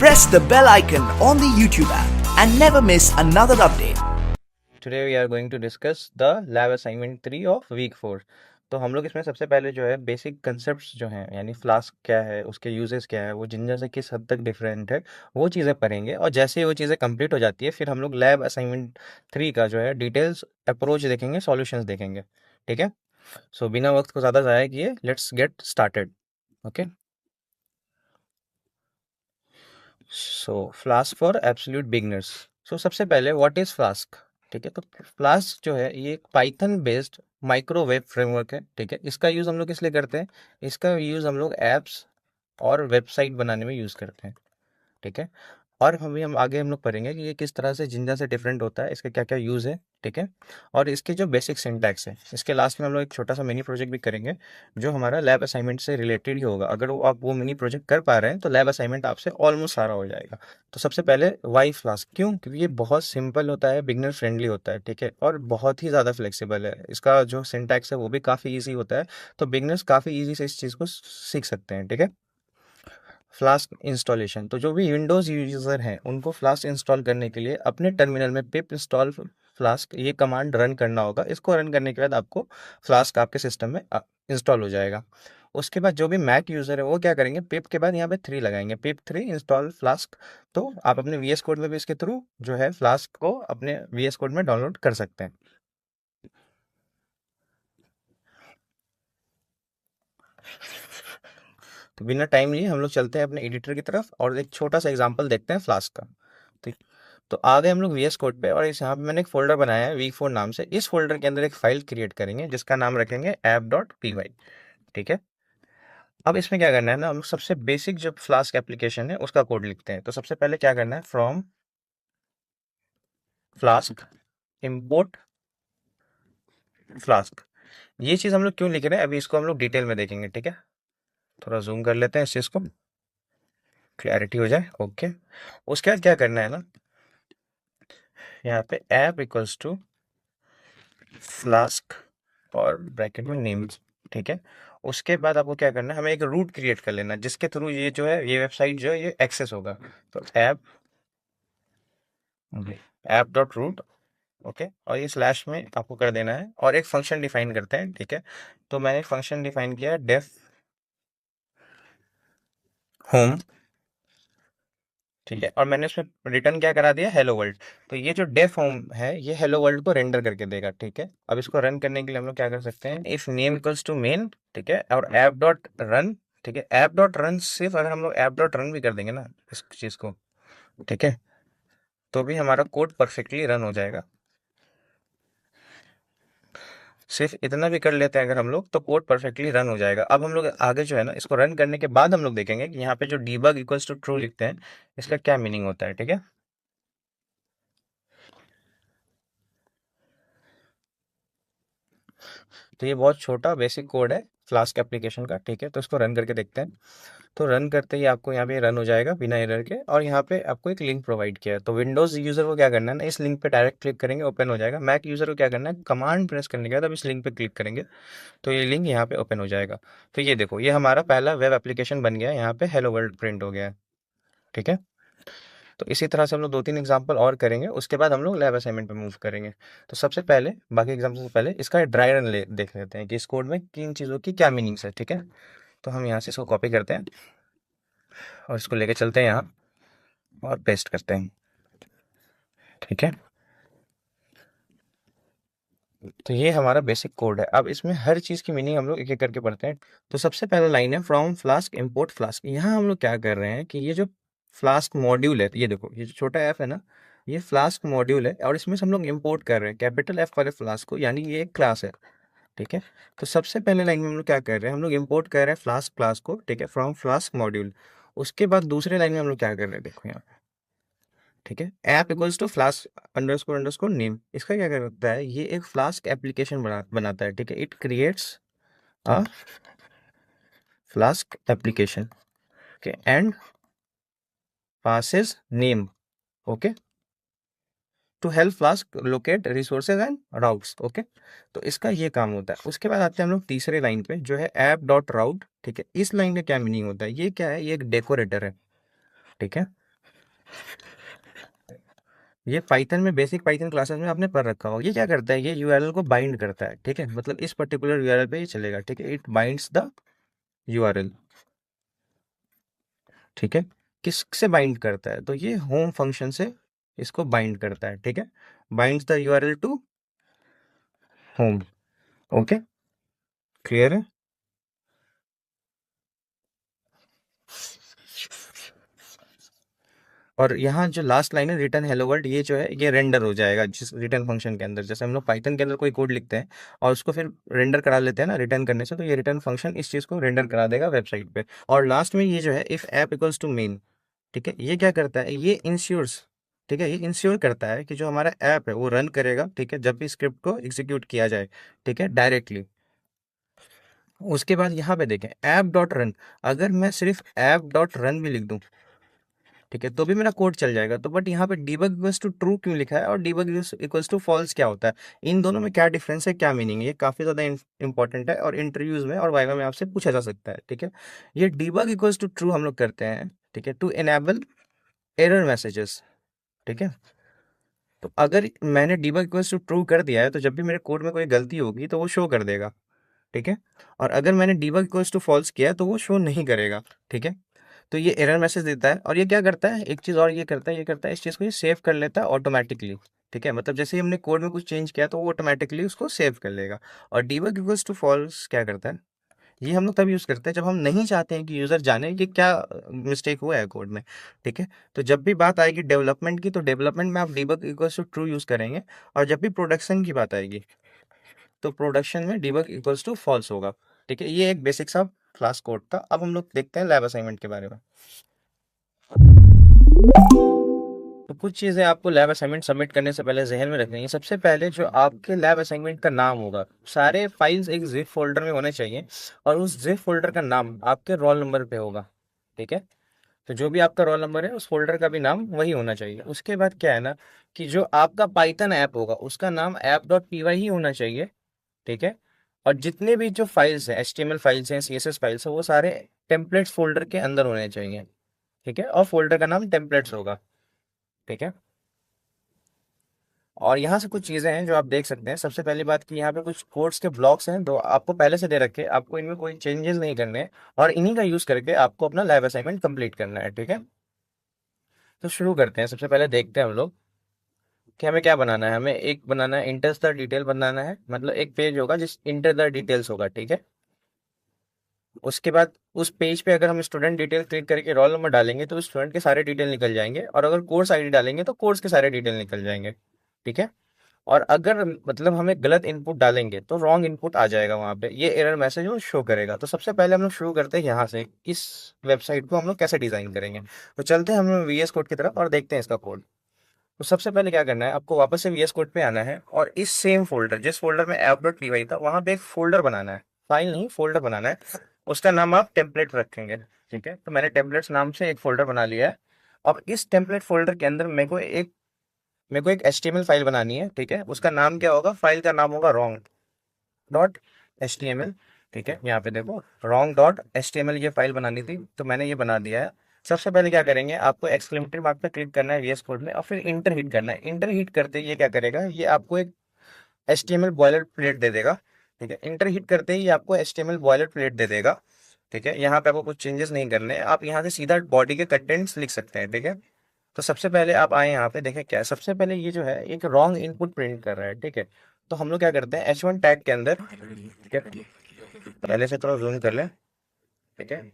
press the bell icon on the YouTube app and never miss another update. Today we are going to discuss the lab assignment 3 of week 4। तो हम लोग इसमें सबसे पहले जो है बेसिक कंसेप्ट्स जो हैं, यानी फ्लास्क क्या है, उसके यूजेस क्या है, वो जिंजर से किस हद तक डिफरेंट है, वो चीज़ें पढ़ेंगे। और जैसे ही वो चीज़ें कंप्लीट हो जाती है फिर हम लोग लैब असाइनमेंट 3 का जो है डिटेल्स अप्रोच देखेंगे, सॉल्यूशंस देखेंगे। ठीक है, सो बिना वक्त को ज़्यादा ज़ाया किए let's get started. Okay, so Flask for absolute beginners. So सबसे पहले व्हाट इज फ्लास्क। ठीक है, तो फ्लास्क जो है ये एक पाइथन बेस्ड माइक्रोवेव फ्रेमवर्क है। ठीक है, इसका यूज़ हम लोग इसलिए करते हैं, इसका यूज़ हम लोग ऐप्स और वेबसाइट बनाने में यूज़ करते हैं। ठीक है, और हम आगे हम लोग पढ़ेंगे कि ये किस तरह से जिंजा से डिफरेंट होता है, इसका क्या क्या यूज़ है। ठीक है, और इसके जो बेसिक सिंटैक्स है, इसके लास्ट में हम लोग एक छोटा सा मिनी प्रोजेक्ट भी करेंगे जो हमारा लैब असाइनमेंट से रिलेटेड ही होगा। अगर वो आप वो मिनी प्रोजेक्ट कर पा रहे हैं तो लैब असाइनमेंट आपसे ऑलमोस्ट सारा हो जाएगा। तो सबसे पहले वाई फ्लास्क क्यों, क्योंकि ये बहुत सिंपल होता है, बिगनर फ्रेंडली होता है। ठीक है, और बहुत ही ज़्यादा फ्लेक्सिबल है, इसका जो सिंटैक्स है वो भी काफ़ी ईजी होता है, तो बिगनर्स काफ़ी ईजी से इस चीज़ को सीख सकते हैं। ठीक है, फ्लास्क इंस्टॉलेशन, तो जो भी विंडोज़ यूज़र हैं उनको फ्लास्क इंस्टॉल करने के लिए अपने टर्मिनल में पिप इंस्टॉल फ्लास्क ये कमांड रन करना होगा। इसको रन करने के बाद आपको फ्लास्क आपके सिस्टम में इंस्टॉल हो जाएगा। उसके बाद जो भी मैक यूज़र है वो क्या करेंगे, पिप के बाद यहाँ पे 3 लगाएंगे, पिप 3 इंस्टॉल फ्लास्क। तो आप अपने वीएस कोड में भी इसके थ्रू जो है फ्लास्क को अपने वीएस कोड में डाउनलोड कर सकते हैं। तो बिना टाइम लिए हम लोग चलते हैं अपने एडिटर की तरफ और एक छोटा सा एग्जांपल देखते हैं फ्लास्क का। ठीक, तो आ गए हम लोग वीएस कोड पे, और इस यहाँ पे मैंने एक फोल्डर बनाया है वीक 4 नाम से। इस फोल्डर के अंदर एक फाइल क्रिएट करेंगे जिसका नाम रखेंगे app.py। ठीक है, अब इसमें क्या करना है ना, हम लोग सबसे बेसिक जो फ्लास्क एप्लीकेशन है उसका कोड लिखते हैं। तो सबसे पहले क्या करना है, फ्रॉम फ्लास्क इम्पोर्ट फ्लास्क। ये चीज़ हम लोग क्यों लिख रहे हैं अभी इसको हम लोग डिटेल में देखेंगे। ठीक है, थोड़ा जूम कर लेते हैं इस चीज़ को, क्लैरिटी हो जाए। ओके, उसके बाद क्या करना है ना, यहाँ पे ऐप इक्वल्स टू फ्लास्क और ब्रैकेट में नेम। ठीक है, उसके बाद आपको क्या करना है, हमें एक रूट क्रिएट कर लेना है जिसके थ्रू ये जो है ये वेबसाइट जो है ये एक्सेस होगा। तो ऐप डॉट रूट। ओके, और ये स्लैश में आपको कर देना है और एक फंक्शन डिफाइन करते हैं। ठीक है, तो मैंने एक फंक्शन डिफाइन किया है डेफ होम। ठीक है, और मैंने उसमें रिटर्न क्या करा दिया, हेलो वर्ल्ड। तो ये जो डेफ होम है ये हेलो वर्ल्ड को रेंडर करके देगा। ठीक है, अब इसको रन करने के लिए हम लोग क्या कर सकते हैं, if name equals to main. ठीक है, और ऐप डॉट रन। ठीक है, ऐप डॉट रन सिर्फ अगर हम लोग ऐप डॉट रन भी कर देंगे ना इस चीज़ को, ठीक है, तो भी हमारा कोड परफेक्टली रन हो जाएगा। सिर्फ इतना भी कर लेते हैं अगर हम लोग तो कोड परफेक्टली रन हो जाएगा। अब हम लोग आगे जो है ना इसको रन करने के बाद हम लोग देखेंगे कि यहाँ पे जो डीबग इक्वल्स टू ट्रू लिखते हैं इसका क्या मीनिंग होता है। ठीक है, तो ये बहुत छोटा बेसिक कोड है फ्लास्क एप्लीकेशन का। ठीक है, तो इसको रन करके देखते हैं। तो रन करते ही आपको यहाँ पे रन हो जाएगा बिना एरर के, और यहाँ पे आपको एक लिंक प्रोवाइड किया है। तो विंडोज़ यूज़र को क्या करना है ना, इस लिंक पे डायरेक्ट क्लिक करेंगे ओपन हो जाएगा। मैक यूज़र को क्या करना है, कमांड प्रेस करने के बाद अब इस लिंक पे क्लिक करेंगे तो ये लिंक यहाँ पे ओपन हो जाएगा। तो ये देखो, ये हमारा पहला वेब एप्लीकेशन बन गया है, यहाँ पे हेलो वर्ल्ड प्रिंट हो गया है। ठीक है, तो इसी तरह से हम लोग 2-3 एग्जाम्पल और करेंगे, उसके बाद हम लोग लैब असाइनमेंट पे मूव करेंगे। तो सबसे पहले बाकी एग्जाम्पल से पहले इसका ड्राई रन देख लेते हैं कि इस कोड में किन चीज़ों की क्या मीनिंग्स है। ठीक है, तो हम यहाँ से इसको कॉपी करते हैं और इसको लेके चलते हैं यहाँ और पेस्ट करते हैं। ठीक है, तो ये हमारा बेसिक कोड है। अब इसमें हर चीज़ की मीनिंग हम लोग एक एक करके पढ़ते हैं। तो सबसे पहला लाइन है फ्रॉम फ्लास्क इम्पोर्ट फ्लास्क। यहाँ हम लोग क्या कर रहे हैं कि ये जो फ्लास्क मॉड्यूल है, ये देखो ये जो छोटा एफ है ना, ये फ्लास्क मॉड्यूल है और इसमें से हम लोग इम्पोर्ट कर रहे हैं कैपिटल एफ वाले फ्लास्क को, यानी ये एक क्लास है। ठीक है, तो सबसे पहले लाइन में हम लोग क्या कर रहे हैं, हम लोग इम्पोर्ट कर रहे हैं फ्लास्क क्लास को। ठीक है, फ्रॉम फ्लास्क मॉड्यूल। उसके बाद दूसरे लाइन में हम लोग क्या कर रहे हैं, देखो यहाँ। ठीक है, app equals to flask underscore underscore name. इसका क्या करता है, ये एक फ्लास्क एप्लीकेशन बनाता है। ठीक है, it creates a flask application. Okay, and passes name. Okay, to help flask locate resources and routes. Okay, तो इसका ये काम होता है। उसके बाद आते हैं हम लोग तीसरे लाइन पे जो है ऐप डॉट राउट। ठीक है, इस लाइन का क्या मीनिंग होता है, ये क्या है, ये एक डेकोरेटर है। ठीक है, ये पाइथन में, बेसिक पाइथन क्लासेस में आपने पढ़ रखा होगा। ये क्या करता है, ये यूआरएल को बाइंड करता है, ठीक है, मतलब इस पर्टिकुलर यूआरएल पे ये चलेगा, ठीक है, इट बाइंड्स द यूआरएल, ठीक है। किससे बाइंड करता है, तो ये होम फंक्शन से इसको बाइंड करता है, ठीक है, binds the URL to home. Okay, clear है। और यहाँ जो लास्ट लाइन है रिटर्न हेलो वर्ल्ड, ये जो है ये रेंडर हो जाएगा जिस रिटर्न फंक्शन के अंदर। जैसे हम लोग पाइथन के अंदर कोई कोड लिखते हैं और उसको फिर रेंडर करा लेते हैं ना रिटर्न करने से, तो ये रिटर्न फंक्शन इस चीज़ को रेंडर करा देगा वेबसाइट पे। और लास्ट में ये जो है if app equals to main, ठीक है, ये क्या करता है, ये इंश्योर्स, ठीक है, ये इंश्योर करता है कि जो हमारा ऐप है वो रन करेगा, ठीक है, जब भी स्क्रिप्ट को एग्जीक्यूट किया जाए, ठीक है, डायरेक्टली। उसके बाद यहाँ पे देखें ऐप डॉट रन, अगर मैं सिर्फ ऐप डॉट रन भी लिख दूं, ठीक है, तो भी मेरा कोड चल जाएगा। तो बट यहाँ पे डिबग इक्वल्स टू ट्रू क्यों लिखा है और डिबग इक्वल्स टू फॉल्स क्या होता है, इन दोनों में क्या डिफरेंस है, क्या मीनिंग है, ये काफ़ी ज़्यादा इंपॉर्टेंट है और इंटरव्यूज में और वाइवा में आपसे पूछा जा सकता है, ठीक है। ये डिबग इक्वल्स टू ट्रू हम लोग करते हैं, ठीक है, टू एनेबल एरर मैसेजेस, ठीक है। तो अगर मैंने डिबग इक्वल्स टू ट्रू कर दिया है तो जब भी मेरे कोड में कोई गलती होगी तो वो शो कर देगा, ठीक है। और अगर मैंने डिबग इक्वल्स टू फॉल्स किया है तो वो शो नहीं करेगा, ठीक है। तो ये एरर मैसेज देता है और ये क्या करता है, एक चीज़ और ये करता है, ये करता है इस चीज़ को ये सेव कर लेता है ऑटोमेटिकली, ठीक है, मतलब जैसे ही हमने कोड में कुछ चेंज किया तो वो ऑटोमेटिकली उसको सेव कर लेगा। और डिबग इक्वल्स टू फॉल्स क्या करता है, ये हम लोग तब यूज़ करते हैं जब हम नहीं चाहते हैं कि यूज़र जाने कि क्या मिस्टेक हुआ है कोड में, ठीक है। तो जब भी बात आएगी डेवलपमेंट की, तो डेवलपमेंट में आप debug equals to true use करेंगे। और जब भी प्रोडक्शन की बात आएगी तो प्रोडक्शन में डिबग इक्वल्स टू फॉल्स होगा, ठीक है। ये एक बेसिक सा क्लास कोड था। अब हम लोग देखते हैं लैब असाइनमेंट के बारे में। तो कुछ चीज़ें आपको लैब असाइनमेंट सबमिट करने से पहले जहन में रखनी है। सबसे पहले जो आपके लैब असाइनमेंट का नाम होगा, सारे फाइल्स एक जिप फोल्डर में होने चाहिए और उस जिप फोल्डर का नाम आपके रोल नंबर पे होगा, ठीक है। तो जो भी आपका रोल नंबर है उस फोल्डर का भी नाम वही होना चाहिए। उसके बाद क्या है ना कि जो आपका पाइथन ऐप होगा उसका नाम app dot P why he होना चाहिए, ठीक है। और जितने भी जो फाइल्स हैं, HTML फाइल्स हैं, CSS फाइल्स हैं, वो सारे टेम्पलेट्स फोल्डर के अंदर होने चाहिए, ठीक है। और फोल्डर का नाम टेम्पलेट्स होगा, ठीक है। और यहाँ से कुछ चीज़ें हैं जो आप देख सकते हैं। सबसे पहली बात कि यहाँ पे कुछ कोड्स के ब्लॉक्स हैं तो आपको पहले से दे रखे हैं, आपको इनमें कोई चेंजेस नहीं करने हैं और इन्हीं का यूज़ करके आपको अपना लैब असाइनमेंट कंप्लीट करना है, ठीक है। तो शुरू करते हैं। सबसे पहले देखते हैं हम लोग कि हमें क्या बनाना है। हमें एक बनाना है इंटर द डिटेल बनाना है, मतलब एक पेज होगा जिस इंटर द डिटेल्स होगा, ठीक है। उसके बाद उस पेज पे अगर हम स्टूडेंट डिटेल क्लिक करके रोल नंबर डालेंगे तो स्टूडेंट के सारे डिटेल निकल जाएंगे और अगर कोर्स आईडी डालेंगे तो कोर्स के सारे डिटेल निकल जाएंगे, ठीक है। और अगर मतलब हमें गलत इनपुट डालेंगे तो रॉन्ग इनपुट आ जाएगा, वहाँ पे ये एरर मैसेज वो शो करेगा। तो सबसे पहले हम लोग शुरू करते हैं यहाँ से, इस वेबसाइट को हम लोग कैसे डिज़ाइन करेंगे। तो चलते हैं हम लोग VS कोड की तरफ और देखते हैं इसका कोड। तो सबसे पहले क्या करना है, आपको वापस से VS कोड पे आना है और इस सेम फोल्डर, जिस फोल्डर में app.py था, वहाँ पे एक फोल्डर बनाना है, फाइल नहीं फोल्डर बनाना है। उसका नाम आप टेम्पलेट रखेंगे, ठीक है। तो मैंने टेम्पलेट्स नाम से एक फोल्डर बना लिया है। अब इस टेम्पलेट फोल्डर के अंदर मेरे को एक HTML फाइल बनानी है, ठीक है। उसका नाम क्या होगा, फाइल का नाम होगा wrong.html, ठीक है। यहाँ पे देखो wrong.html ये फाइल बनानी थी तो मैंने ये बना दिया है। सबसे पहले क्या करेंगे, आपको एक्सक्लेमेटरी मार्क पे क्लिक करना है VS कोड में और फिर इंटर हिट करना है। इंटर हिट करते ही ये क्या करेगा, ये आपको एक HTML बॉयलर प्लेट दे देगा, ठीक है। इंटर हिट करते ही ये आपको HTML बॉयलर प्लेट दे देगा, ठीक है। यहाँ पे आपको कुछ चेंजेस नहीं करने हैं, आप यहाँ से सीधा बॉडी के कंटेंट्स लिख सकते हैं, ठीक है। तो सबसे पहले आप आए यहाँ पे देखें क्या है। सबसे पहले ये जो है एक रॉन्ग इनपुट प्रिंट कर रहा है, ठीक है। तो हम लोग क्या करते हैं H1 टैग के अंदर, ठीक है, पहले से थोड़ा जूम कर लें, ठीक है।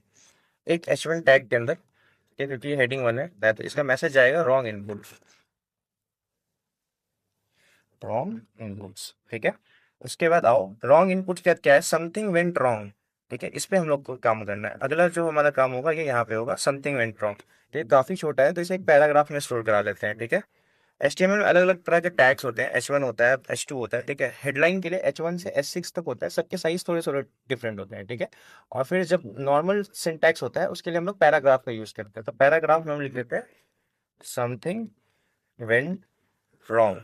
एक H1 टैग के अंदर, ठीक है, क्योंकि ये हेडिंग 1 है तो इसका मैसेज जाएगा रॉन्ग इनपुट, रॉन्ग इनपुट्स, ठीक है। उसके बाद आओ रॉन्ग इनपुट क्या क्या है, समथिंग वेंट रॉन्ग, ठीक है। इस पे हम लोग को काम करना है। अगला जो हमारा काम होगा ये यहाँ पे होगा समथिंग वेंट रॉन्ग। ये काफी छोटा है तो इसे एक पैराग्राफ में स्टोर करा लेते हैं, ठीक है। HTML में अलग अलग तरह के टैग्स होते हैं, H1 होता है, H2 होता है, ठीक है। हेडलाइन के लिए H1 से H6 तक होता है, सबके साइज थोड़े थोड़े डिफरेंट होते हैं, ठीक है। और फिर जब नॉर्मल सिंटैक्स होता है उसके लिए हम लोग पैराग्राफ का यूज करते हैं। तो पैराग्राफ में हम लिख देते हैं समथिंग वेंट रॉन्ग,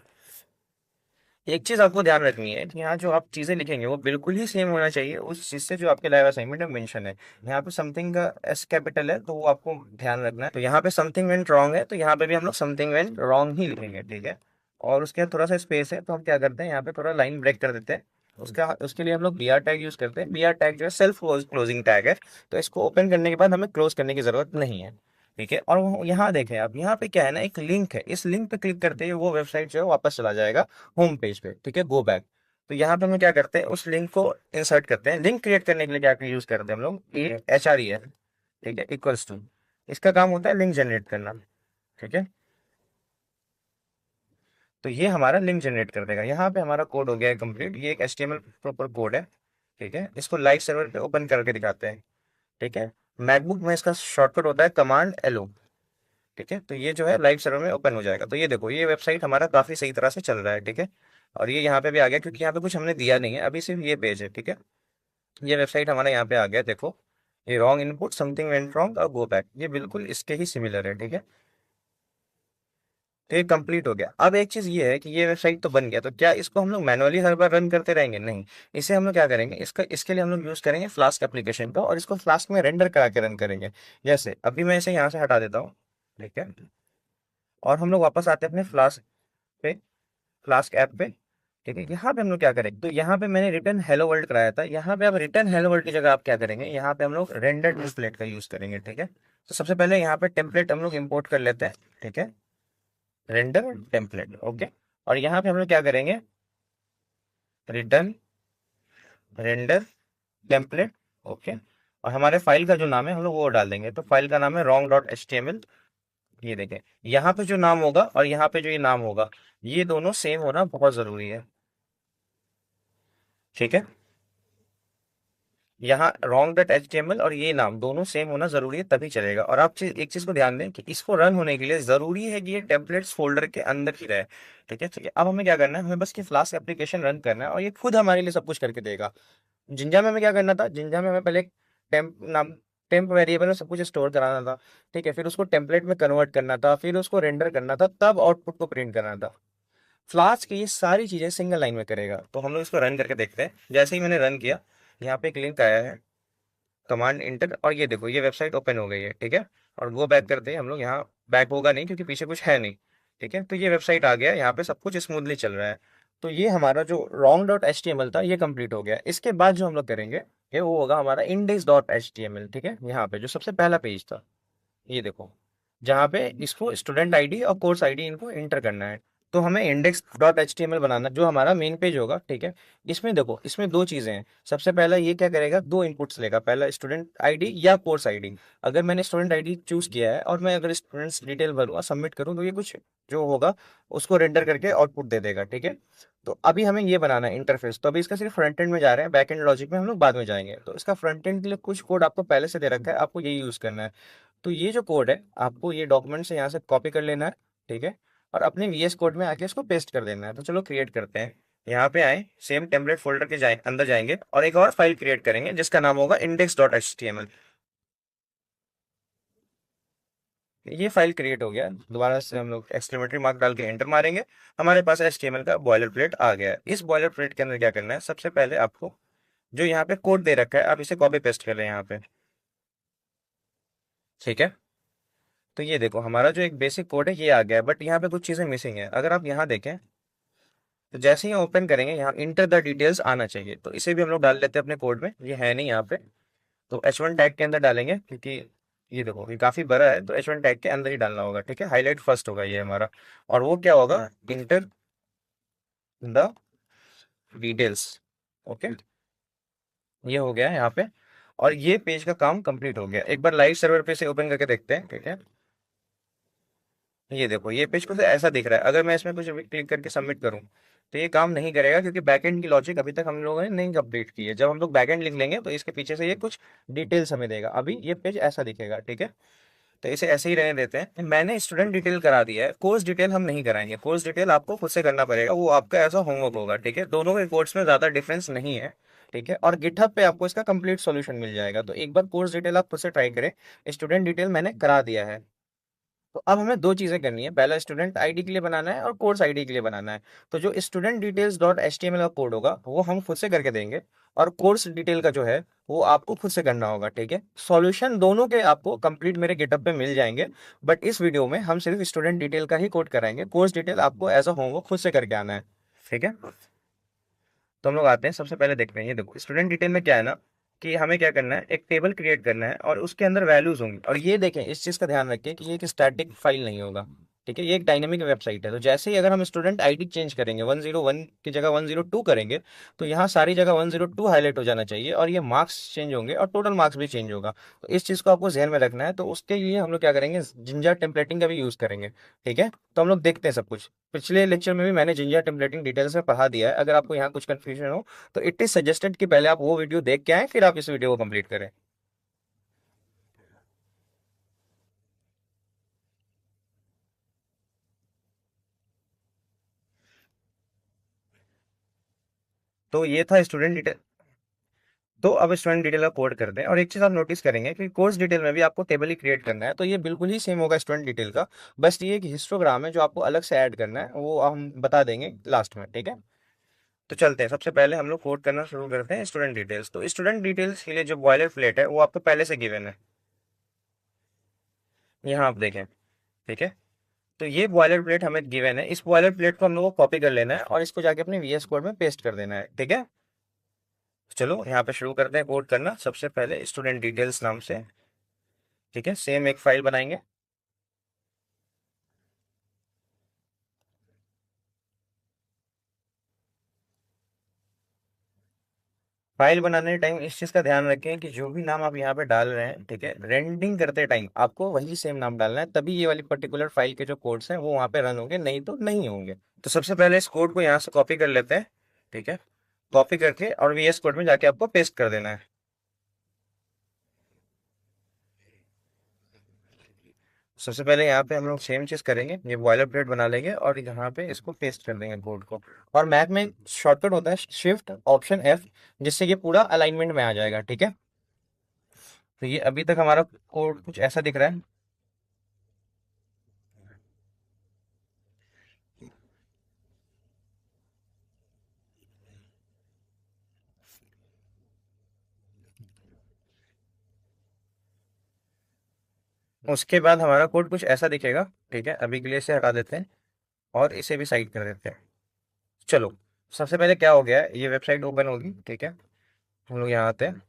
एक चीज आपको ध्यान रखनी है कि यहाँ जो आप चीजें लिखेंगे वो बिल्कुल ही सेम होना चाहिए उस चीज से जो आपके लाइव असाइनमेंट में मेंशन है। यहाँ पे समथिंग का एस कैपिटल है तो वो आपको ध्यान रखना है। तो यहाँ पे समथिंग वेंट रॉन्ग है तो यहाँ पे भी हम लोग समथिंग वेंट रॉन्ग ही लिखेंगे, ठीक है। और उसके बाद थोड़ा सा स्पेस है तो हम क्या करते हैं, यहाँ पे थोड़ा लाइन ब्रेक कर देते हैं। उसके लिए हम लोग बीआर टैग यूज करते हैं। बीआर टैग जो है सेल्फ क्लोजिंग टैग है, तो इसको ओपन करने के बाद हमें क्लोज करने की जरूरत नहीं है, ठीक है। और यहाँ देखें आप, यहाँ पे क्या है ना, एक लिंक है, इस लिंक पे क्लिक करते ही वो वेबसाइट जो है वापस चला जाएगा होम पेज पे, ठीक है, गो बैक। तो यहाँ पे हम क्या करते हैं, उस लिंक को इंसर्ट करते हैं। लिंक क्रिएट करने के लिए क्या यूज करते हैं हम लोग, HREF, ठीक है, इक्वल्स टू, इसका काम होता है लिंक जनरेट करना, ठीक है। तो ये हमारा लिंक जनरेट कर देगा। यहाँ पे हमारा कोड हो गया है कंप्लीट। ये एक HTML प्रॉपर कोड है, ठीक है। इसको लाइव सर्वर पे ओपन करके दिखाते हैं, ठीक है। मैकबुक में इसका शॉर्टकट होता है कमांड LO, ठीक है। तो ये जो है लाइव सर्वर में ओपन हो जाएगा। तो ये देखो, ये वेबसाइट हमारा काफी सही तरह से चल रहा है, ठीक है। और ये यहाँ पे भी आ गया क्योंकि यहाँ पे कुछ हमने दिया नहीं है, अभी सिर्फ ये पेज है, ठीक है। ये वेबसाइट हमारा यहाँ पे आ गया, देखो, ये wrong input, something went wrong और गो बैक, ये बिल्कुल इसके ही सिमिलर है, ठीक है। तो ये कंप्लीट हो गया। अब एक चीज ये है कि ये वेबसाइट तो बन गया, तो क्या इसको हम लोग मैनुअली हर बार रन करते रहेंगे? नहीं। इसे हम लोग क्या करेंगे, इसके लिए हम लोग यूज करेंगे फ्लास्क एप्लीकेशन का, और इसको फ्लास्क में रेंडर करा के रन करेंगे। जैसे अभी मैं इसे यहाँ से हटा देता हूँ, ठीक है। और हम लोग वापस आते हैं अपने फ्लास्क पे, फ्लास्क ऐप पे, ठीक है। यहाँ पे हम लोग क्या करेंगे, तो यहाँ पे मैंने रिटर्न हेलो वर्ल्ड कराया था, यहाँ पे आप रिटर्न हेलो वर्ल्ड की जगह आप क्या करेंगे, यहाँ पे हम लोग रेंडर टेम्पलेट का यूज करेंगे, ठीक है। तो सबसे पहले यहाँ पे टेम्पलेट हम लोग इंपोर्ट कर लेते हैं, ठीक है, रेंडर टेम्पलेट, ओके। और यहाँ पे हम लोग क्या करेंगे, रिटर्न रेंडर टेम्पलेट, ओके। और हमारे फाइल का जो नाम है हम लोग वो डाल देंगे। तो फाइल का नाम है wrong.html। ये देखें, यहाँ पे जो नाम होगा और यहाँ पे जो ये नाम होगा, ये दोनों सेम होना बहुत जरूरी है, ठीक है। यहाँ wrong.html और ये नाम दोनों सेम होना जरूरी है, तभी चलेगा। और आप एक चीज को ध्यान दें कि इसको रन होने के लिए जरूरी है कि ये टेम्पलेट्स फोल्डर के अंदर ही रहे, ठीक है। ठीक है, अब हमें क्या करना है, हमें बस ये फ्लास्क एप्लीकेशन रन करना है और ये खुद हमारे लिए सब कुछ करके देगा। जिंजा में हमें क्या करना था, जिंजा में हमें पहले एक टेम्प वेरिएबल में सब कुछ स्टोर कराना था, ठीक है। फिर उसको टेम्पलेट में कन्वर्ट करना था, फिर उसको रेंडर करना था, तब आउटपुट को प्रिंट करना था। फ्लास्क ये सारी चीजें सिंगल लाइन में करेगा। तो हम लोग इसको रन करके देखते हैं। जैसे ही मैंने रन किया, यहाँ पे एक लिंक आया है, कमांड इंटर, और ये देखो ये वेबसाइट ओपन हो गई है, ठीक है। और गो बैक करते हैं हम लोग, यहाँ बैक होगा नहीं क्योंकि पीछे कुछ है नहीं, ठीक है। तो ये वेबसाइट आ गया, यहाँ पे सब कुछ स्मूथली चल रहा है। तो ये हमारा जो wrong.html था ये कंप्लीट हो गया। इसके बाद जो हम लोग करेंगे, ये वो होगा हमारा index.html, ठीक है। यहाँ पे जो सबसे पहला पेज था, ये देखो, जहाँ पे इसको स्टूडेंट आईडी और कोर्स आईडी इनको इंटर करना है। तो हमें index.html बनाना, जो हमारा मेन पेज होगा, ठीक है। इसमें देखो, इसमें दो चीजें हैं। सबसे पहला ये क्या करेगा, दो इनपुट्स लेगा, पहला स्टूडेंट आईडी या कोर्स आईडी। अगर मैंने स्टूडेंट आईडी चूज किया है और मैं अगर स्टूडेंट्स डिटेल भरूंगा, सबमिट करूँ, तो ये कुछ जो होगा उसको रेंडर करके आउटपुट दे देगा, ठीक है। तो अभी हमें ये बनाना है इंटरफेस। तो अभी इसका सिर्फ फ्रंट एंड में जा रहे हैं, बैक एंड लॉजिक में हम लोग बाद में जाएंगे। तो इसका फ्रंट एंड के लिए कुछ कोड आपको पहले से दे रखा है, आपको यही यूज करना है। तो ये जो कोड है, आपको ये डॉक्यूमेंट से यहाँ से कॉपी कर लेना है, ठीक है। और अपने VS कोड में आके इसको पेस्ट कर देना है। तो चलो क्रिएट करते हैं। यहाँ पे आए, सेम टेम्पलेट फोल्डर के अंदर जाएंगे और एक और फाइल क्रिएट करेंगे जिसका नाम होगा index.html। ये फाइल क्रिएट हो गया। दोबारा से हम लोग एक्सक्लेमेटरी मार्क डाल के एंटर मारेंगे, हमारे पास HTML का बॉयलर प्लेट आ गया है। इस बॉयलर प्लेट के अंदर क्या करना है, सबसे पहले आपको जो यहाँ पे कोड दे रखा है, आप इसे कॉपी पेस्ट कर लें यहाँ पे, ठीक है। तो ये देखो, हमारा जो एक बेसिक कोड है ये आ गया है, बट यहाँ पे कुछ चीजें मिसिंग है। अगर आप यहाँ देखें, तो जैसे ही ओपन करेंगे, यहाँ इंटर द डिटेल्स आना चाहिए। तो इसे भी हम लोग डाल लेते हैं अपने कोड में, ये है नहीं यहाँ पे। तो H1 टैग के अंदर डालेंगे, क्योंकि ये देखो ये काफी बड़ा है, तो H1 टैग के अंदर ही डालना होगा, ठीक है। हाईलाइट फर्स्ट होगा ये हमारा, और वो क्या होगा, इंटर द डिटेल्स, ओके। ये हो गया है यहाँ पे, और ये पेज का काम कंप्लीट हो गया। एक बार लाइव सर्वर पे से ओपन करके देखते हैं, ठीक है। ये देखो, ये पेज कुछ ऐसा दिख रहा है। अगर मैं इसमें कुछ क्लिक करके सबमिट करूं, तो ये काम नहीं करेगा, क्योंकि बैकएंड की लॉजिक अभी तक हम लोगों ने नहीं कंप्लीट की है। जब हम लोग बैकएंड लिख लेंगे तो इसके पीछे से ये कुछ डिटेल्स हमें देगा। अभी ये पेज ऐसा दिखेगा, ठीक है। तो इसे ऐसे ही रहने देते हैं। मैंने स्टूडेंट डिटेल करा दिया है, कोर्स डिटेल हम नहीं कराएंगे। कोर्स डिटेल आपको खुद से करना पड़ेगा, वो आपका ऐसा होमवर्क होगा, ठीक है। दोनों के कोर्स में ज्यादा डिफरेंस नहीं है, ठीक है। और गिटहब पे आपको इसका कंप्लीट सॉल्यूशन मिल जाएगा। तो एक बार कोर्स डिटेल आप खुद से ट्राई करें। स्टूडेंट डिटेल मैंने करा दिया है, तो अब हमें दो चीजें करनी है, पहला स्टूडेंट आईडी के लिए बनाना है और कोर्स आईडी के लिए बनाना है। तो जो स्टूडेंट डिटेल्स डॉट HTML का कोड होगा वो हम खुद से करके देंगे, और कोर्स डिटेल का जो है वो आपको खुद से करना होगा, ठीक है। सॉल्यूशन दोनों के आपको कंप्लीट मेरे गिटहब पे मिल जाएंगे, बट इस वीडियो में हम सिर्फ स्टूडेंट डिटेल का ही कोड कराएंगे, कोर्स डिटेल आपको एज अ होमवर्क खुद से करके आना है, ठीक है। तो हम लोग आते हैं, सबसे पहले देखते हैं, ये देखो स्टूडेंट डिटेल में क्या है ना, कि हमें क्या करना है, एक टेबल क्रिएट करना है और उसके अंदर वैल्यूज होंगी। और ये देखें, इस चीज का ध्यान रखें कि ये एक स्टैटिक फाइल नहीं होगा, ठीक है, ये एक डायनेमिक वेबसाइट है। तो जैसे ही अगर हम स्टूडेंट आईडी चेंज करेंगे, 101 की जगह 102 करेंगे, तो यहाँ सारी जगह 102 हाईलाइट हो जाना चाहिए, और ये मार्क्स चेंज होंगे और टोटल मार्क्स भी चेंज होगा। तो इस चीज को आपको ध्यान में रखना है। तो उसके लिए हम लोग क्या करेंगे, जिंजर टेम्पलेटिंग का भी यूज करेंगे, ठीक है। तो हम लोग देखते हैं सब कुछ। पिछले लेक्चर में भी मैंने जिंजर टेम्पलेटिंग डिटेल्स में पढ़ा दिया है, अगर आपको यहाँ कुछ कंफ्यूजन हो तो इट इज सजेस्टेड कि पहले आप वो वीडियो देख के आए, फिर आप इस वीडियो को कंप्लीट करें। तो ये था स्टूडेंट डिटेल। तो अब स्टूडेंट डिटेल का कोड करते हैं, और एक चीज आप नोटिस करेंगे कि कोर्स डिटेल में भी आपको टेबल ही क्रिएट करना है, तो ये बिल्कुल ही सेम होगा स्टूडेंट डिटेल का। बस ये एक हिस्टोग्राम है जो आपको अलग से ऐड करना है, वो हम बता देंगे लास्ट में, ठीक है। तो चलते हैं, सबसे पहले हम लोग कोड करना शुरू करते हैं स्टूडेंट डिटेल्स। तो स्टूडेंट डिटेल्स के लिए जो बॉयलर प्लेट है वो आपको पहले से गिवन है, यहाँ आप देखें, ठीक है। तो ये बॉयलर प्लेट हमें गिवन है, इस बॉयलर प्लेट को हम लोग को कॉपी कर लेना है और इसको जाके अपने VS कोड में पेस्ट कर देना है, ठीक है। चलो यहाँ पे शुरू करते हैं कोड करना। सबसे पहले स्टूडेंट डिटेल्स नाम से, ठीक है, सेम एक फाइल बनाएंगे। फाइल बनाने टाइम इस चीज का ध्यान रखें कि जो भी नाम आप यहाँ पे डाल रहे हैं, ठीक है, रेंडरिंग करते टाइम आपको वही सेम नाम डालना है, तभी ये वाली पर्टिकुलर फाइल के जो कोड्स हैं वो वहाँ पे रन होंगे, नहीं तो नहीं होंगे। तो सबसे पहले इस कोड को यहाँ से कॉपी कर लेते हैं, ठीक है। कॉपी करके और VS कोड में जाके आपको पेस्ट कर देना है। सबसे पहले यहाँ पे हम लोग सेम चीज करेंगे, ये बॉयलर प्लेट बना लेंगे और यहाँ पे इसको पेस्ट कर देंगे कोड को। और मैथ में शॉर्टकट होता है Shift+Option+F, जिससे ये पूरा अलाइनमेंट में आ जाएगा, ठीक है। तो ये अभी तक हमारा कोड कुछ ऐसा दिख रहा है। उसके बाद हमारा कोड कुछ ऐसा दिखेगा, ठीक है। अभी के लिए इसे हटा देते हैं और इसे भी साइड कर देते हैं। चलो, सबसे पहले क्या हो गया है, ये वेबसाइट ओपन होगी, ठीक है। हम लोग यहाँ आते हैं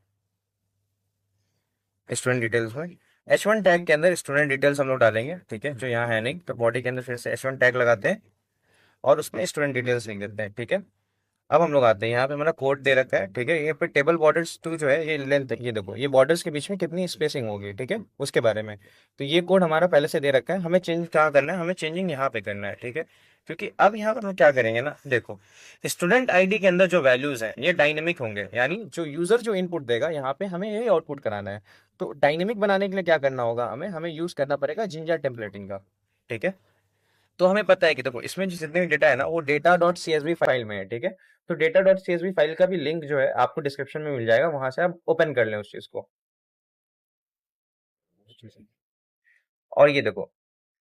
स्टूडेंट डिटेल्स में, H1 टैग के अंदर स्टूडेंट डिटेल्स हम लोग डालेंगे, ठीक है, जो यहाँ है नहीं। तो बॉडी के अंदर फिर से H1 टैग लगाते हैं और उसमें स्टूडेंट डिटेल्स लिख देते हैं, ठीक है। अब हम लोग आते हैं, यहाँ पे हमारा कोड दे रखा है, ठीक है। ये पे टेबल बॉर्डर्स टू जो है ये लेंथ, ये देखो ये बॉर्डर्स के बीच में कितनी स्पेसिंग होगी, ठीक है, उसके बारे में। तो ये कोड हमारा पहले से दे रखा है, हमें चेंज कहाँ करना है, हमें चेंजिंग यहाँ पे करना है, ठीक है। क्योंकि अब यहाँ पर हम क्या करेंगे ना, देखो स्टूडेंट आईडी के अंदर जो वैल्यूज हैं ये डायनेमिक होंगे, यानी जो यूजर जो इनपुट देगा यहाँ पे हमें ये आउटपुट कराना है। तो डायनेमिक बनाने के लिए क्या करना होगा, हमें हमें यूज करना पड़ेगा जिंजर टेम्पलेटिंग का, ठीक है। तो हमें पता है कि देखो इसमें जितने भी डेटा है ना वो data.csv फाइल में है, ठीक है। तो data.csv फाइल का भी लिंक जो है आपको डिस्क्रिप्शन में मिल जाएगा, वहां से आप ओपन कर लें उस चीज को। और ये देखो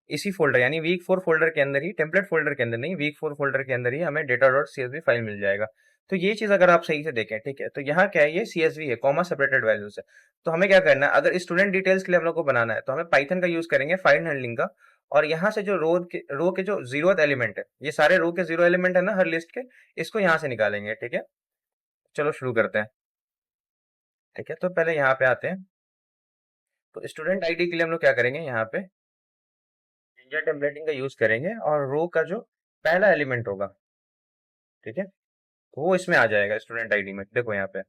इसी फोल्डर यानी वीक 4 फोल्डर के अंदर ही, टेम्पलेट फोल्डर के अंदर नहीं, वीक 4 फोल्डर के अंदर ही हमें data.csv फाइल मिल जाएगा। तो ये चीज अगर आप सही से देखें, ठीक है, तो यहाँ क्या है, ये CSV है, कॉमा सेपरेटेड वैल्यूज है। तो हमें क्या करना है, अगर स्टूडेंट डिटेल्स के लिए हम लोग को बनाना है तो हमें पाइथन का यूज करेंगे फाइल हैंडलिंग का। और यहाँ से जो रो के जो जीरो एलिमेंट है, ये सारे रो के जीरो एलिमेंट है ना हर लिस्ट के, इसको यहाँ से निकालेंगे, ठीक है। चलो शुरू करते हैं, ठीक है। तो पहले यहाँ पे आते हैं, तो स्टूडेंट आईडी के लिए हम लोग क्या करेंगे, यहाँ पे जिंजर टेम्पलेटिंग का यूज करेंगे और रो का जो पहला एलिमेंट होगा, ठीक है, वो इसमें आ जाएगा स्टूडेंट आईडी में। देखो यहाँ पे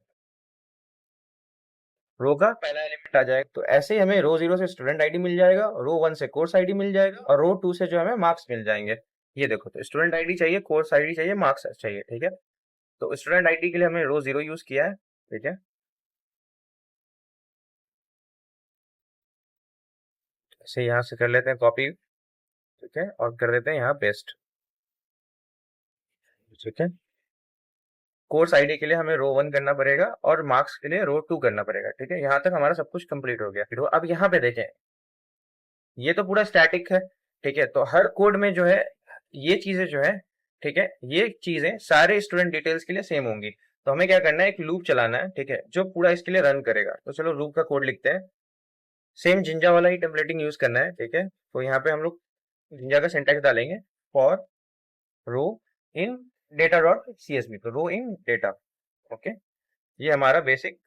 रो का पहला एलिमेंट आ जाएगा, तो ऐसे ही हमें रो 0 से स्टूडेंट आईडी मिल जाएगा, रो 1 से कोर्स आईडी मिल जाएगा, और रो 2 से जो हमें मार्क्स मिल जाएंगे। ये देखो, तो स्टूडेंट आईडी चाहिए, कोर्स आईडी चाहिए, मार्क्स चाहिए, ठीक है। तो स्टूडेंट आईडी के लिए हमने रो 0 यूज किया है, ठीक है। इसे यहाँ से कर लेते हैं कॉपी, ठीक है, और कर देते हैं यहाँ पेस्ट, ठीक है। कोर्स आईडी के लिए हमें रो 1 करना पड़ेगा और मार्क्स के लिए रो 2 करना पड़ेगा, ठीक है। यहाँ तक हमारा सब कुछ कंप्लीट हो गया। फिर अब यहाँ पे देखें, ये तो पूरा स्टैटिक है, ठीक है। तो हर कोड में जो है ये चीजें जो है, ठीक है, ये चीजें सारे स्टूडेंट डिटेल्स के लिए सेम होंगी। तो हमें क्या करना है, एक लूप चलाना है, ठीक है, जो पूरा इसके लिए रन करेगा। तो चलो लूप का कोड लिखते हैं। सेम जिंजा वाला ही टेम्पलेटिंग यूज करना है, ठीक है। तो यहाँ पे हम लोग जिंजा का सिंटैक्स डालेंगे, for row in data dot CSV, तो रो इन डेटा, ओके। ये हमारा बेसिक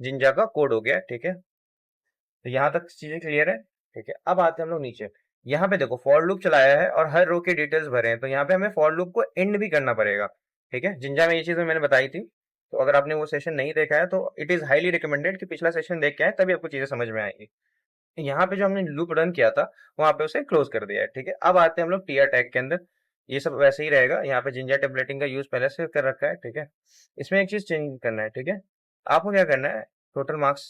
जिंजा का कोड हो गया, ठीक है। तो यहाँ तक चीजें क्लियर है, ठीक है। अब आते हैं हम लोग नीचे। यहाँ पे देखो फॉर लूप चलाया है और हर रो के डिटेल्स भरे हैं, तो यहाँ पे हमें फॉर लूप को एंड भी करना पड़ेगा, ठीक है। जिंजा में ये चीजें मैंने बताई थी, तो अगर आपने वो सेशन नहीं देखा है तो इट इज हाईली रिकमेंडेड कि पिछला सेशन देख के आए, तभी आपको चीजें समझ में आएंगी। यहाँ पे जो हमने लूप रन किया था वहां पे उसे क्लोज कर दिया है, ठीक है। अब आते हैं हम लोग टीआर टैग के अंदर। ये सब वैसे ही रहेगा, यहाँ पे जिंजा टेम्पलेटिंग का यूज पहले से कर रखा है, ठीक है। इसमें एक चीज चेंज करना है, ठीक है। आपको क्या करना है, टोटल मार्क्स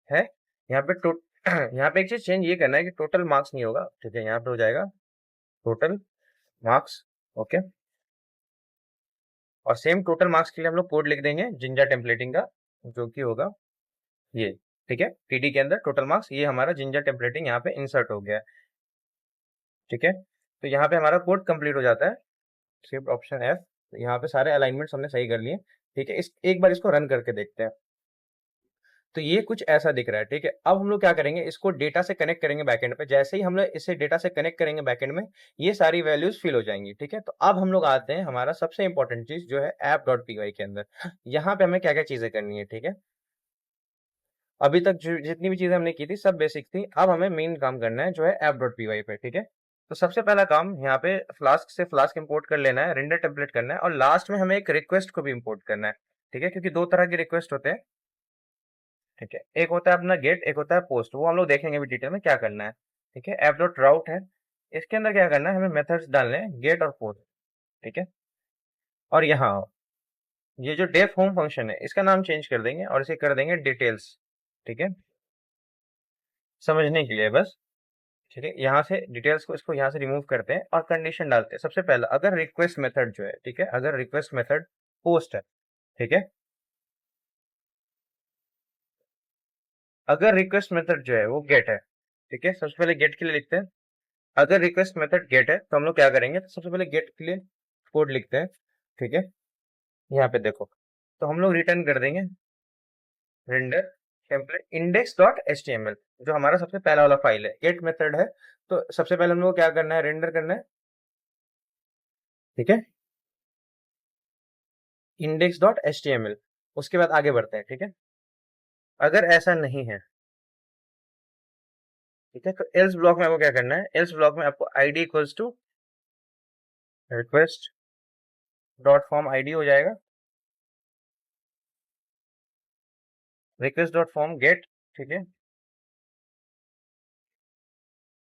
है यहाँ पे यहाँ पे एक चीज चेंज ये करना है कि टोटल मार्क्स नहीं होगा, ठीक है। यहाँ पे हो जाएगा टोटल मार्क्स, ओके। और सेम टोटल मार्क्स के लिए हम लोग कोड लिख देंगे जिंजा टेम्पलेटिंग का, जो कि होगा ये, ठीक है। टीडी के अंदर टोटल मार्क्स, ये हमारा जिंजा टेम्पलेटिंग यहाँ पे इंसर्ट हो गया है, ठीक है। तो यहाँ पे हमारा कोड कंप्लीट हो जाता है। शिफ्ट ऑप्शन एफ, यहाँ पे सारे अलाइनमेंट्स हमने सही कर लिए, ठीक है। इस एक बार इसको रन करके देखते हैं। तो ये कुछ ऐसा दिख रहा है, ठीक है। अब हम लोग क्या करेंगे, इसको डेटा से कनेक्ट करेंगे बैकएंड पे। जैसे ही हम लोग इसे डेटा से कनेक्ट करेंगे बैकएंड में, ये सारी वैल्यूज फिल हो जाएंगी, ठीक है। तो अब हम लोग आते हैं हमारा सबसे इंपॉर्टेंट चीज जो है ऐप डॉट पी वाई के अंदर। यहाँ पे हमें क्या क्या चीजें करनी है, ठीक है। अभी तक जितनी भी चीजें हमने की थी सब बेसिक थी। अब हमें मेन काम करना है जो है ऐप डॉट पी वाई पे, ठीक है। तो सबसे पहला काम यहाँ पे फ्लास्क से फ्लास्क इंपोर्ट कर लेना है, रेंडर टेम्पलेट करना है, और लास्ट में हमें एक रिक्वेस्ट को भी इंपोर्ट करना है, ठीक है। क्योंकि दो तरह के रिक्वेस्ट होते हैं, ठीक है। एक होता है अपना गेट, एक होता है पोस्ट। वो हम लोग देखेंगे भी डिटेल में क्या करना है, ठीक है। ऐप डॉट राउट है, इसके अंदर क्या करना है, हमें मेथड्स डालने हैं गेट और पोस्ट, ठीक है। और यहाँ ये जो डेफ होम फंक्शन है इसका नाम चेंज कर देंगे और इसे कर देंगे डिटेल्स, ठीक है, समझने के लिए बस, ठीक है। यहाँ से डिटेल्स को इसको यहाँ से रिमूव करते हैं और कंडीशन डालते हैं। सबसे पहला, अगर रिक्वेस्ट मेथड जो है, ठीक है, अगर रिक्वेस्ट मेथड पोस्ट है, ठीक है, अगर रिक्वेस्ट मेथड जो है वो गेट है, ठीक है। सबसे पहले गेट के लिए लिखते हैं। अगर रिक्वेस्ट मेथड गेट है तो हम लोग क्या करेंगे, तो सबसे पहले गेट के लिए कोड लिखते हैं, ठीक है। यहाँ पे देखो, तो हम लोग रिटर्न कर देंगे render template index dot H T M L, जो हमारा सबसे पहला वाला फाइल है, गेट मेथड है। तो सबसे पहले हम लोग को क्या करना है, रेंडर करना है, ठीक है, index dot H T M L. उसके बाद आगे बढ़ते हैं, ठीक है। अगर ऐसा नहीं है, ठीक है, तो एल्स ब्लॉक में आपको क्या करना है, एल्स ब्लॉक में आपको ID equals to request dot form ID हो जाएगा, रिक्वेस्ट डॉट फॉर्म गेट, ठीक है,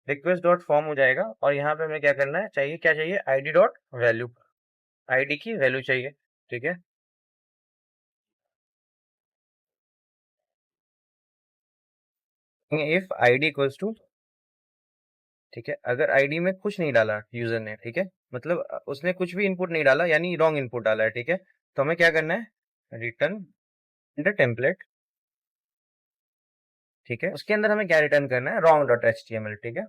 रिक्वेस्ट डॉट फॉर्म हो जाएगा। और यहाँ पे हमें क्या करना है, चाहिए क्या चाहिए, आईडी डॉट वैल्यू, आईडी की वैल्यू चाहिए, ठीक है। इफ आईडी इक्वल्स टू, ठीक है, अगर आईडी में कुछ नहीं डाला यूजर ने, ठीक है, मतलब उसने कुछ भी इनपुट नहीं डाला, यानी रॉन्ग इनपुट डाला है, ठीक है, तो हमें क्या करना है, रिटर्न द टेम्पलेट, ठीक है। उसके अंदर हमें क्या रिटर्न करना है, wrong dot H T M L, ठीक है।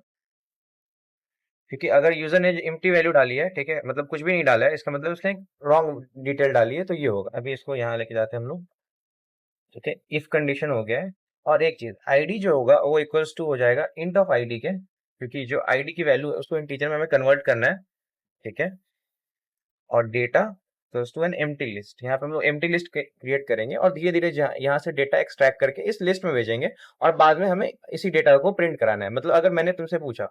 क्योंकि अगर यूजर ने एम्प्टी वैल्यू डाली है, ठीक है, मतलब कुछ भी नहीं डाला है, इसका मतलब उसने रॉन्ग डिटेल डाली है, तो ये होगा। अभी इसको यहाँ लेके जाते हैं हम लोग, ठीक है। इफ कंडीशन हो गया है। और एक चीज, आईडी जो होगा वो इक्वल्स टू हो जाएगा इंट ऑफ आईडी के, क्योंकि जो आईडी की वैल्यू है उसको इंटीजर में हमें कन्वर्ट करना है, ठीक है। और data to an empty list, यहाँ पे हम लोग एम्प्टी लिस्ट क्रिएट करेंगे और धीरे धीरे यहाँ से डेटा एक्सट्रैक्ट करके इस लिस्ट में भेजेंगे। और बाद में हमें इसी डेटा को प्रिंट कराना है। मतलब अगर मैंने तुमसे पूछा,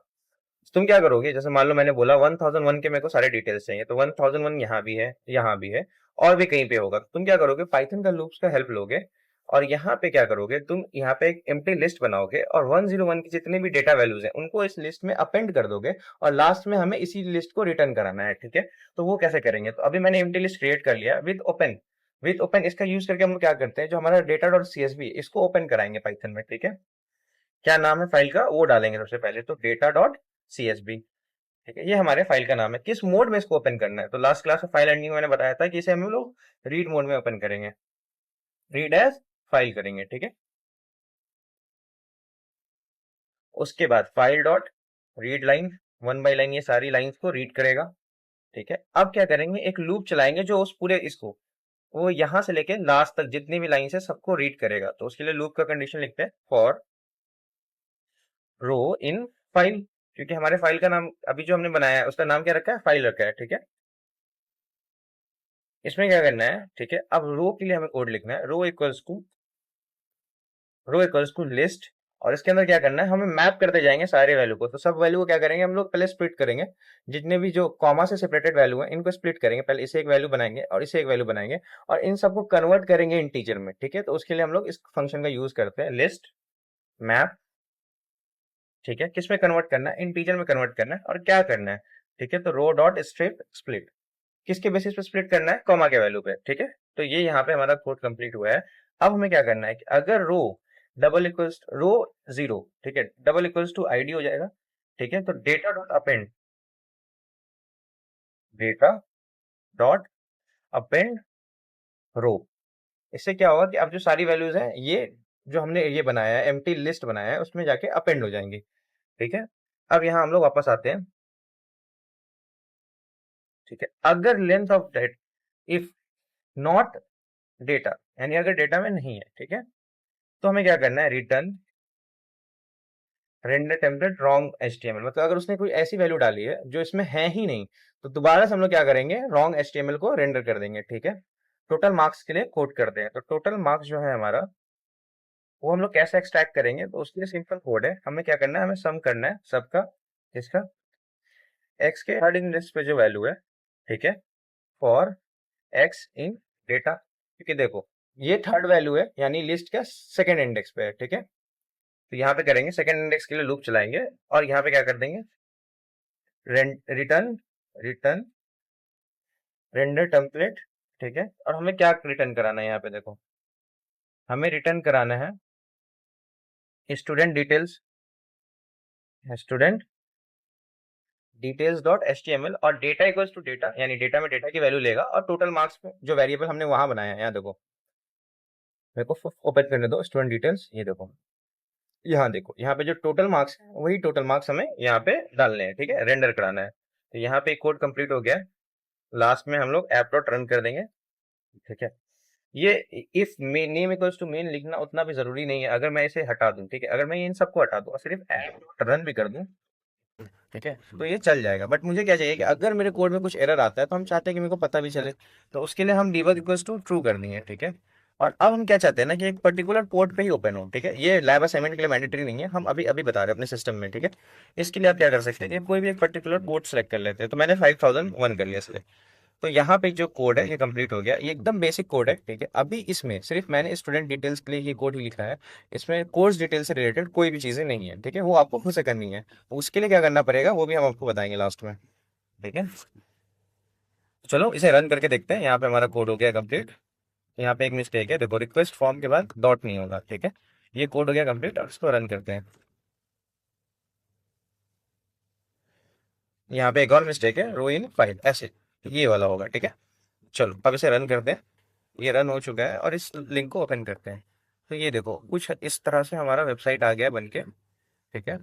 तुम क्या करोगे, जैसे मान लो मैंने बोला 1001 के मेरे को सारे डिटेल्स चाहिए, तो 1001 यहाँ भी है, यहाँ भी है, और भी कहीं पे होगा, तो तुम क्या करोगे, पाइथन का लूप्स का हेल्प लोगे और यहाँ पे क्या करोगे, तुम यहाँ पे एक एम्प्टी लिस्ट बनाओगे और 101 की जितने भी डेटा वैल्यूज हैं उनको इस लिस्ट में अपेंड कर दोगे, और लास्ट में हमें इसी लिस्ट को रिटर्न कराना है, ठीक है। तो वो कैसे करेंगे, तो अभी मैंने एम्प्टी लिस्ट क्रिएट कर लिया विद ओपन इसका यूज करके हम लोग क्या करते हैं, जो हमारा डेटा डॉट सीएसवी इसको ओपन कराएंगे पाइथन में, ठीक है। क्या नाम है फाइल का, वो डालेंगे सबसे पहले, तो डेटा डॉट सीएसवी, ठीक है, ये हमारे फाइल का नाम है। किस मोड में इसको ओपन करना है, तो लास्ट क्लास में फाइल एंडिंग में मैंने बताया था कि इसे हम लोग रीड मोड में ओपन करेंगे, रीड एज फाइल करेंगे, ठीक है। उसके बाद file dot read line, one by line ये सारी लाइंस को रीड करेगा। ठीक है, अब क्या करेंगे, एक लूप चलाएंगे जो उस पूरे इसको, वो यहां से लेके लास्ट तक जितनी भी लाइन है सबको रीड करेगा। तो उसके लिए लूप का कंडीशन लिखते हैं फॉर रो इन फाइल, क्योंकि हमारे फाइल का नाम अभी जो हमने बनाया है उसका नाम क्या रखा है, फाइल रखा है। ठीक है, इसमें क्या करना है, ठीक है, अब रो के लिए हमें कोड लिखना है, रो इक्वल्स टू लिस्ट, और इसके अंदर क्या करना है, हमें मैप करते जाएंगे सारे वैल्यू को। तो सब वैल्यू को क्या करेंगे हम लोग, पहले स्प्लिट करेंगे, जितने भी जो कॉमा से सेपरेटेड वैल्यू है इनको स्प्लिट करेंगे, पहले इसे एक वैल्यू बनाएंगे और इसे एक वैल्यू बनाएंगे, और इन सबको कन्वर्ट करेंगे इंटीजर में। ठीक है, तो उसके लिए हम लोग इस फंक्शन का यूज करते हैं, लिस्ट मैप। ठीक है, किस में कन्वर्ट करना है, इंटीजर में कन्वर्ट करना है, और क्या करना है, ठीक है, तो रो डॉट स्ट्रिप स्प्लिट, किसके बेसिस पे स्प्लिट करना है, कॉमा के वैल्यू पे। ठीक है, तो ये यहाँ पे हमारा कोड कंप्लीट हुआ है। अब हमें क्या करना है कि अगर रो डबल इक्वल्स रो जीरो, ठीक है, डबल इक्वल्स टू आईडी हो जाएगा। ठीक है, तो data dot append, data dot append row, इससे क्या होगा कि अब जो सारी वैल्यूज हैं ये जो हमने ये बनाया है एम्प्टी लिस्ट बनाया है उसमें जाके अपेंड हो जाएंगी। ठीक है, अब यहाँ हम लोग वापस आते हैं। ठीक है, अगर length of data if not data, यानी अगर डेटा में नहीं है, ठीक है, तो हमें क्या करना है, return render template wrong HTML, मतलब अगर उसने कोई ऐसी वैल्यू डाली है जो इसमें है ही नहीं, तो दोबारा से हम लोग क्या करेंगे, रॉन्ग एचटीएमएल को रेंडर कर देंगे। ठीक है, टोटल मार्क्स के लिए कोड करते हैं। तो टोटल मार्क्स जो है हमारा, वो हम लोग कैसे एक्सट्रैक्ट करेंगे, तो उसके लिए सिंपल कोड है, हमें क्या करना है, हमें सम करना है सबका, इसका एक्स के थर्ड इन लिस्ट पे जो वैल्यू है, ठीक है, फॉर एक्स इन डेटा, क्योंकि देखो ये थर्ड वैल्यू है यानी लिस्ट का सेकंड इंडेक्स पे है। ठीक है, तो यहाँ पे करेंगे सेकंड इंडेक्स के लिए लूप चलाएंगे, और यहाँ पे क्या कर देंगे, रिटर्न रिटर्न रेंडर टेम्पलेट। ठीक है, और हमें क्या रिटर्न कराना है, यहाँ पे देखो हमें रिटर्न कराना है student details, student details dot HTML, और डेटा इक्वल्स टू डेटा, यानी डेटा में डेटा की वैल्यू लेगा, और टोटल मार्क्स पे जो वेरिएबल हमने वहां बनाया है, यहाँ देखो मेरे को ओपन करने दो स्टूडेंट डिटेल्स, ये देखो यहाँ देखो, यहाँ पे जो टोटल मार्क्स है वही टोटल मार्क्स हमें यहाँ पे डालने हैं। ठीक है, रेंडर कराना है। तो यहाँ पे कोड कंप्लीट हो गया, लास्ट में हम लोग ऐप डॉट रन कर देंगे। ठीक है, ये if name equals to main लिखना उतना भी जरूरी नहीं है, अगर मैं इसे हटा दूं, ठीक है, अगर मैं इन सबको हटा दूं और सिर्फ ऐप डॉट रन भी कर दूं, ठीक है, तो ये चल जाएगा। बट मुझे क्या चाहिए कि अगर मेरे कोड में कुछ एरर आता है तो हम चाहते हैं कि मेरे को पता भी चले, तो उसके लिए हम डीबग इक्वल्स टू ट्रू करनी है। ठीक है, और अब हम क्या चाहते हैं ना कि एक पर्टिकुलर पोर्ट पे ही ओपन हो। ठीक है, ये लैब असाइनमेंट के लिए मैंडेटरी नहीं है, हम अभी अभी बता रहे हैं अपने सिस्टम में। ठीक है, इसके लिए आप क्या कर सकते हैं कि कोई भी एक पर्टिकुलर पोर्ट सेलेक्ट कर लेते हैं, तो मैंने 5001 कर लिया इसलिए। तो यहाँ पे जो कोड है ये कंप्लीट हो गया, ये एकदम बेसिक कोड है। ठीक है, अभी इसमें सिर्फ मैंने स्टूडेंट डिटेल्स के लिए ये कोड ही लिखा है, इसमें कोर्स डिटेल से रिलेटेड कोई भी चीज़ें नहीं है। ठीक है, वो आपको खुद से करनी है, उसके लिए क्या करना पड़ेगा वो भी हम आपको बताएंगे लास्ट में। ठीक है, चलो इसे रन करके देखते हैं। यहाँ पे हमारा कोड हो गया कंप्लीट। यहाँ पे एक मिस्टेक है, देखो रिक्वेस्ट फॉर्म के बाद डॉट नहीं होगा। ठीक है, ये कोड हो गया कंप्लीट, और इसको रन करते हैं। यहाँ पे एक और मिस्टेक है, रो इन फाइल ऐसे, ये वाला होगा। ठीक है, चलो अब इसे रन करते हैं। ये रन हो चुका है, और इस लिंक को ओपन करते हैं। तो ये देखो कुछ इस तरह से हमारा वेबसाइट आ गया बन के। ठीक है,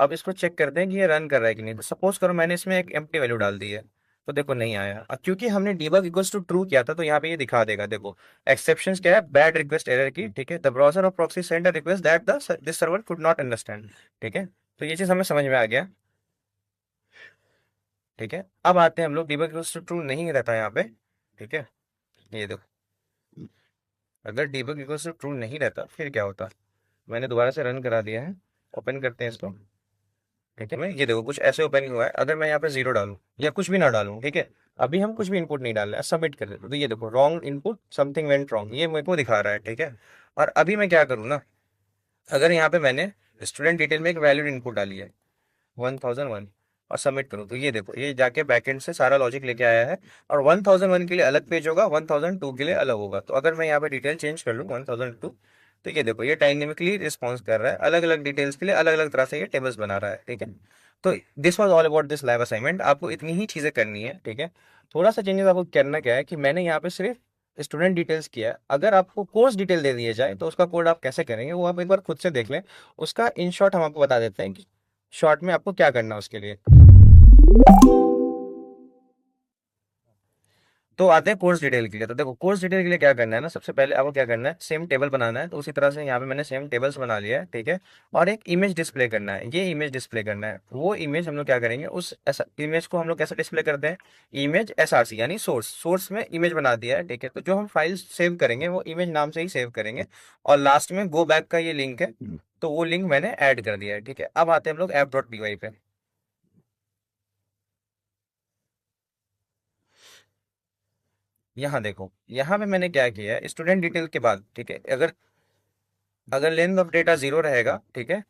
अब इसको चेक करते हैं कि ये रन कर रहा है कि नहीं। तो सपोज करो मैंने इसमें एक एम्प्टी वैल्यू डाल दी है, तो देखो नहीं आया, और क्योंकि हमने डीबग इक्वल्स टू ट्रू किया था, तो यहाँ पे ये दिखा देगा। देखो एक्सेप्शंस क्या है, बैड रिक्वेस्ट एरर की। ठीक है, द ब्राउजर और proxy send a request that this server could not understand. ठीक है, तो ये चीज हमें समझ में आ गया। ठीक है, अब आते हैं हम लोग डीबग इक्वल्स टू ट्रू नहीं रहता यहाँ पे। ठीक है, ये देखो अगर डीबग इक्वल्स टू ट्रू नहीं रहता फिर क्या होता। मैंने दोबारा से रन करा दिया है, ओपन करते हैं इसको। ठीक है, मैं ये देखो कुछ ऐसे ओपन हुआ है, अगर मैं यहाँ पे जीरो डालूं या कुछ भी ना डालूं, ठीक है, अभी हम कुछ भी इनपुट नहीं डाल रहे हैं, सबमिट कर देते, तो ये देखो wrong input something went wrong, ये मेरे को दिखा रहा है। ठीक है, और अभी मैं क्या करूँ ना, अगर यहाँ पे मैंने स्टूडेंट डिटेल में एक वैलिड इनपुट डाली है 1001, और सबमिट करूँ, तो ये देखो ये जाके बैकएंड से सारा लॉजिक लेके आया है, और 1001 के लिए अलग पेज होगा, 1002 के लिए अलग होगा। तो अगर मैं यहाँ पे डिटेल चेंज कर लूँ 1002, तो ये देखो ये डायनेमिकली रिस्पॉन्स कर रहा है, अलग अलग डिटेल्स के लिए अलग अलग तरह से ये टेबल्स बना रहा है। ठीक है, तो this was all about this lab assignment. आपको इतनी ही चीज़ें करनी है। ठीक है, थोड़ा सा चेंजेस आपको करना क्या है कि मैंने यहाँ पे सिर्फ स्टूडेंट डिटेल्स की है, अगर आपको कोर्स डिटेल दे दिए जाए तो उसका कोड आप कैसे करेंगे वो आप एक बार खुद से देख लें। उसका इन शॉर्ट हम आपको बता देते हैं कि शॉर्ट में आपको क्या करना है उसके लिए। तो आते हैं कोर्स डिटेल के लिए। तो देखो कोर्स डिटेल के लिए क्या करना है ना, सबसे पहले आपको क्या करना है, सेम टेबल बनाना है। तो उसी तरह से यहाँ पे मैंने सेम टेबल्स बना लिया है, ठीक है। और एक इमेज डिस्प्ले करना है, ये इमेज डिस्प्ले करना है। वो इमेज हम लोग क्या करेंगे, उस इमेज को हम लोग कैसे डिस्प्ले करते हैं, इमेज एसआरसी यानी सोर्स में इमेज बना दिया है, ठीक है। तो जो हम फाइल सेव करेंगे वो इमेज नाम से ही सेव करेंगे। और लास्ट में गो बैक का ये लिंक है, तो वो लिंक मैंने ऐड कर दिया है, ठीक है। अब आते हैं हम लोग app.py पे। यहाँ देखो, यहाँ पे मैंने क्या किया है, स्टूडेंट डिटेल के बाद, ठीक है, अगर अगर लेंथ ऑफ डेटा 0 रहेगा, ठीक है,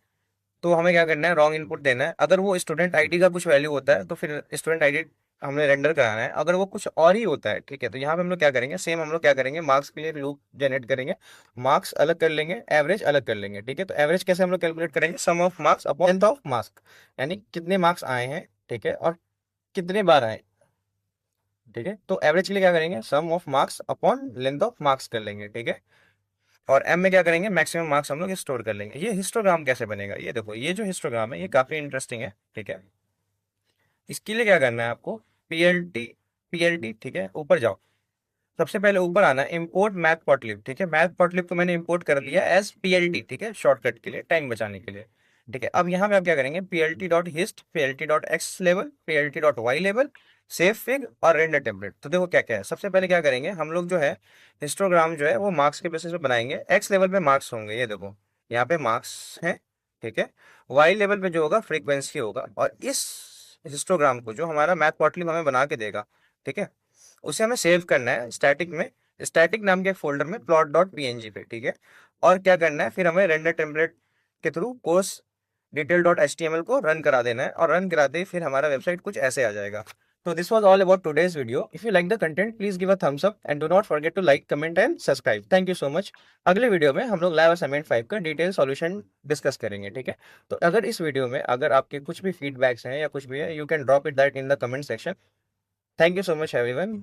तो हमें क्या करना है, रॉन्ग इनपुट देना है। अगर वो स्टूडेंट आईडी का कुछ वैल्यू होता है तो फिर स्टूडेंट आईडी हमने रेंडर कराना है। अगर वो कुछ और ही होता है, ठीक है, तो यहाँ पे हम लोग क्या करेंगे, सेम हम लोग क्या करेंगे, मार्क्स के लिए लूप जनरेट करेंगे। मार्क्स अलग कर लेंगे, एवरेज अलग कर लेंगे, ठीक है। तो एवरेज कैसे हम लोग कैलकुलेट करेंगे, sum of marks upon length of marks, यानी कितने मार्क्स आए हैं, ठीक है, और कितने बार आए, ठीक है। तो एवरेज के लिए क्या करेंगे, sum of marks upon length of marks कर लेंगे, ठीक है। और एम में क्या करेंगे, मैक्सिमम मार्क्स हम लोग स्टोर कर लेंगे। ये हिस्टोग्राम कैसे बनेगा, ये देखो, ये जो हिस्टोग्राम है ये काफी इंटरेस्टिंग है, ठीक है। इसके लिए क्या करना है आपको, पीएलटी, ठीक है, ऊपर जाओ। सबसे पहले ऊपर आना है, इम्पोर्ट मैथपॉटलिब, ठीक है। मैथपॉटलिब को मैंने इम्पोर्ट कर दिया एज पीएलटी, ठीक है, शॉर्टकट के लिए, टाइम बचाने के लिए, ठीक है। अब यहाँ पे आप क्या करेंगे, PLT dot hist, PLT dot x लेवल, पीएलटी डॉट वाई लेवल, सेव फिग और रेंडर टेम्पलेट। तो देखो क्या क्या है, सबसे पहले क्या करेंगे हम लोग, जो है हिस्टोग्राम जो है वो मार्क्स के बेसिस पे बनाएंगे। एक्स लेवल पे मार्क्स होंगे, ये देखो यहाँ पे मार्क्स हैं, ठीक है। वाई लेवल पे जो होगा फ्रीक्वेंसी होगा। और इस हिस्टोग्राम को जो हमारा मैथपॉटलिब हमें बना के देगा, ठीक है, उसे हमें सेव करना है स्टैटिक में, स्टैटिक नाम के फोल्डर में, प्लॉट डॉट पीएनजी पे, ठीक है। और क्या करना है, फिर हमें रेंडर टेम्पलेट के through course detail dot HTML को रन करा देना है। और रन कराते ही फिर हमारा वेबसाइट कुछ ऐसे आ जाएगा। तो this was all about today's video. If you like the content, please give a thumbs up and do not forget to like, comment and subscribe. Thank you so much. अगले video में हम लोग live assignment 5 का detail solution discuss करेंगे, ठीक है। तो अगर इस वीडियो में अगर आपके कुछ भी फीडबैक्स हैं या कुछ भी है, you can drop it that in the comment section. Thank you so much everyone.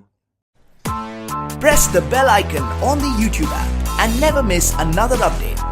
Press the bell icon on the YouTube app and never miss another update.